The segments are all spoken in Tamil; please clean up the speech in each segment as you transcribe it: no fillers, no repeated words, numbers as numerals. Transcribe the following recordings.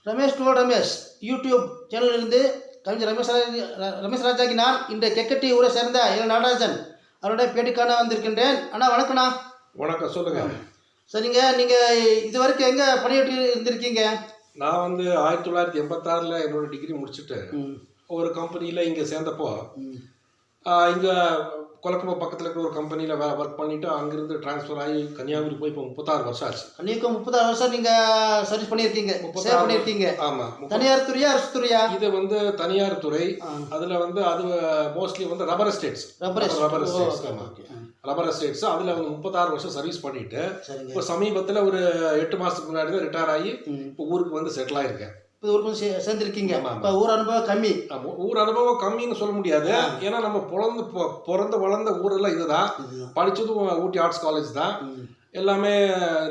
ரமேஷ் டுவல் ரமேஷ் யூடியூப் சேனலிலிருந்து கவிஞர் ரமேஷ் ராஜாக்கு நான் இன்றைய கெக்கட்டி ஊரை சேர்ந்த எல் நடராஜன் அவருடைய பேட்டிக்கான வந்திருக்கின்றேன். அண்ணா வணக்கண்ணா. வணக்கம், சொல்லுங்க. சரிங்க, நீங்கள் இது வரைக்கும் எங்கே பணியாற்றி இருந்திருக்கீங்க? நான் வந்து 1986 என்னோட டிகிரி முடிச்சுட்டு ஒரு கம்பெனியில் இங்கே சேர்ந்தப்போ இங்கே கொலக்கம்பு பக்கத்தில் இருக்கிற ஒரு கம்பெனியில் ஒர்க் பண்ணிவிட்டு அங்கேருந்து ட்ரான்ஸ்ஃபர் ஆகி கன்னியாகுமரி போய் இப்போ 36 வருஷம் ஆச்சு. கன்னியாகுமரி 36 வருஷம் நீங்கள் சர்வீஸ் பண்ணியிருக்கீங்க, சேவ் பண்ணியிருக்கீங்க. ஆமாம். தனியார் துறையா அரசு துறையா? இது வந்து தனியார் துறை. அதில் வந்து அது மோஸ்ட்லி வந்து ரப்பர் எஸ்டேட்ஸ். Rubber estates. ஆமாம், ரப்பர் எஸ்டேட்ஸ். அதில் வந்து 36 வருஷம் சர்வீஸ் பண்ணிவிட்டு இப்போ சமீபத்தில் ஒரு 8 மாதத்துக்கு முன்னாடி தான் ரிட்டையர் ஆகி இப்போ ஊருக்கு வந்து செட்டில் ஆகிருக்கேன். இப்போ ஊருக்கு சேர்ந்துருக்கீங்க. இப்போ ஊர் அனுபவம் கம்மி. ஊர் அனுபவம் கம்மின்னு சொல்ல முடியாது. ஏன்னா நம்ம பிறந்து வளர்ந்த ஊரெல்லாம் இதுதான். படித்ததும் ஊட்டி ஆர்ட்ஸ் காலேஜ் தான். எல்லாமே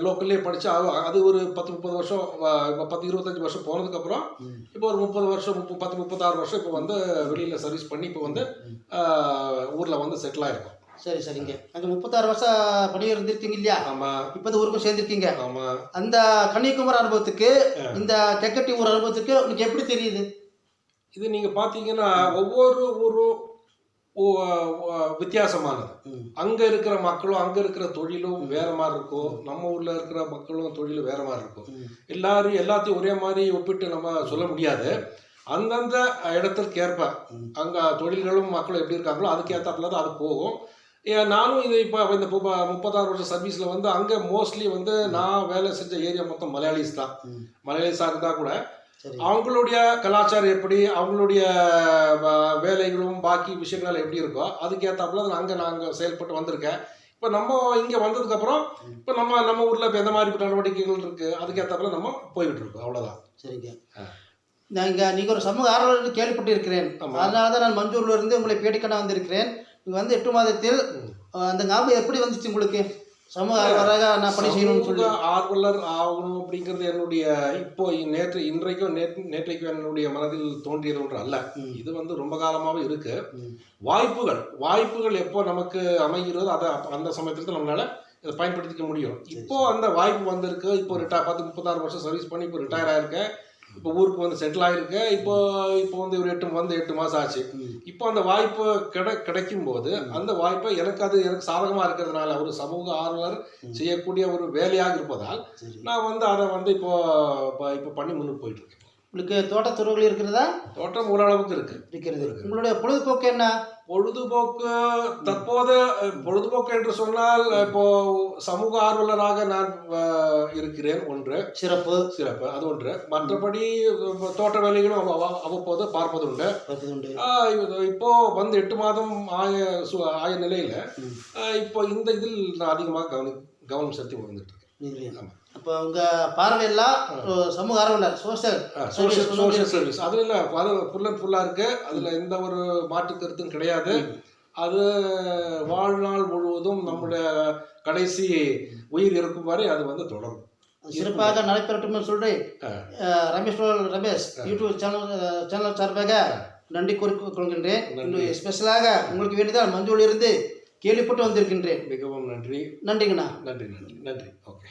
லோக்கல்லே படித்து அது ஒரு 10-30 வருஷம், 10-25 வருஷம் போனதுக்கப்புறம் இப்போ ஒரு 30 வருஷம் 36 வருஷம் இப்போ வந்து வெளியில் சர்வீஸ் பண்ணி இப்போ வந்து ஊரில் வந்து செட்டில் ஆகிருக்கோம். சரி சரிங்க. அங்கே 36 வருஷம் பணி இருந்திருக்கீங்க இல்லையா? ஆமாம். இப்போ ஊருக்கும் சேர்ந்துருக்கீங்க. ஆமாம். அந்த கன்னியாகுமரி அனுபவத்துக்கு இந்த கெக்கட்டி ஊர் அனுபவத்துக்கு உங்களுக்கு எப்படி தெரியுது? இது நீங்கள் பார்த்தீங்கன்னா ஒவ்வொரு ஊரும் வித்தியாசமானது. அங்கே இருக்கிற மக்களும் அங்கே இருக்கிற தொழிலும் வேற மாதிரி இருக்கும். நம்ம ஊரில் இருக்கிற மக்களும் தொழிலும் வேற மாதிரி இருக்கும். எல்லாத்தையும் ஒரே மாதிரி ஒப்பிட்டு நம்ம சொல்ல முடியாது. அந்தந்த இடத்திற்கு ஏற்ப அங்கே தொழில்களும் மக்களும் எப்படி இருக்காங்களோ அதுக்கு ஏற்றாப்புல தான் அது போகும். நானும் இது இப்போ இந்த 36 வருஷம் சர்வீஸில் வந்து அங்கே மோஸ்ட்லி வந்து நான் வேலை செஞ்ச ஏரியா மொத்தம் மலையாளிஸ் தான். மலையாளிஸாக இருந்தால் கூட அவங்களுடைய கலாச்சாரம் எப்படி, அவங்களுடைய வேலைகளும் பாக்கி விஷயங்கள் எப்படி இருக்கோ அதுக்கு ஏற்றாப்புல நாங்கள் செயல்பட்டு வந்திருக்கேன். இப்போ நம்ம இங்கே வந்ததுக்கப்புறம் இப்போ நம்ம ஊரில் இப்போ எந்த மாதிரி நடவடிக்கைகள் இருக்குது அதுக்கு ஏற்றாப்புல நம்ம போய்கிட்டு இருக்கோம். அவ்வளோதான். சரிங்க. நீங்கள் ஒரு சமூக ஆர்வலர் கேள்விப்பட்டிருக்கிறேன். அதனால தான் நான் மஞ்சூரில் இருந்து உங்களை பேட்டிக்கான வந்திருக்கிறேன். நீங்கள் வந்து 8 மாதத்தில் அந்த ஞாபகம் எப்படி வந்துச்சு உங்களுக்கு? சமூக ஆர்வலராக நான் பணி செய்யணும்னு சொல்லி ஆர்வலர் ஆகணும் அப்படிங்கிறது என்னுடைய இப்போ நேற்றைக்கும் என்னுடைய மனதில் தோன்றியது ஒன்று அல்ல. இது வந்து ரொம்ப காலமாகவே இருக்கு. வாய்ப்புகள் எப்போ நமக்கு அமைகிறதோ அதை அந்த சமயத்தில் நம்மளால இதை பயன்படுத்திக்க முடியும். இப்போ அந்த வாய்ப்பு வந்திருக்கு. இப்போ 36 வருஷம் சர்வீஸ் பண்ணி இப்போ ரிட்டையர் ஆயிருக்கேன். இப்போ ஊருக்கு வந்து செட்டில் ஆகிருக்கேன். இப்போ வந்து ஒரு 8 மாதம் ஆச்சு. இப்போ அந்த வாய்ப்பு கிடைக்கும் போது அந்த வாய்ப்பை எனக்கு சாதகமாக இருக்கிறதுனால ஒரு சமூக ஆர்வலர் செய்யக்கூடிய ஒரு வேலையாக இருப்பதால் நான் வந்து அதை வந்து இப்போ பண்ணி முன்னுக்கு போயிட்டு இருக்கேன். உங்களுக்கு தோட்டத்துறைகள் இருக்கிறதா? தோட்டம் ஓரளவுக்கு இருக்கிறது. உங்களுடைய பொழுதுபோக்கு என்ன? பொழுதுபோக்கு என்று சொன்னால் இப்போ சமூக ஆர்வலராக நான் இருக்கிறேன். ஒன்று சிறப்பு அது ஒன்று. மற்றபடி தோட்ட வேலைகளும் அவ்வப்போது பார்ப்பது உண்டு. இப்போ வந்து 8 மாதம் ஆய நிலையில இப்போ இந்த இதில் நான் அதிகமாக கவனம் செலுத்தி வந்துட்டு இருக்கேன். அப்போ உங்கள் பார்வையெல்லாம் சமூக ஆர்வலர் சோஷியல் சர்வீஸ் அதில் இல்லை, அது ஃபுல்லாக இருக்குது. அதில் எந்த ஒரு மாற்று கருத்தும் கிடையாது. அது வாழ்நாள் முழுவதும் நம்முடைய கடைசி உயிர் இருக்கும் வரை அது வந்து தொடரும், சிறப்பாக நடைபெறட்டும் சொல்லி ரமேஷ் யூடியூப் சேனல் சார்பாக நன்றி கூறிக்கொள்கின்றேன். ஸ்பெஷலாக உங்களுக்கு வேண்டியதான் மஞ்சூரில் இருந்து கேள்விப்பட்டு வந்திருக்கின்றேன். மிகவும் நன்றி. நன்றிங்கண்ணா. நன்றி. ஓகே.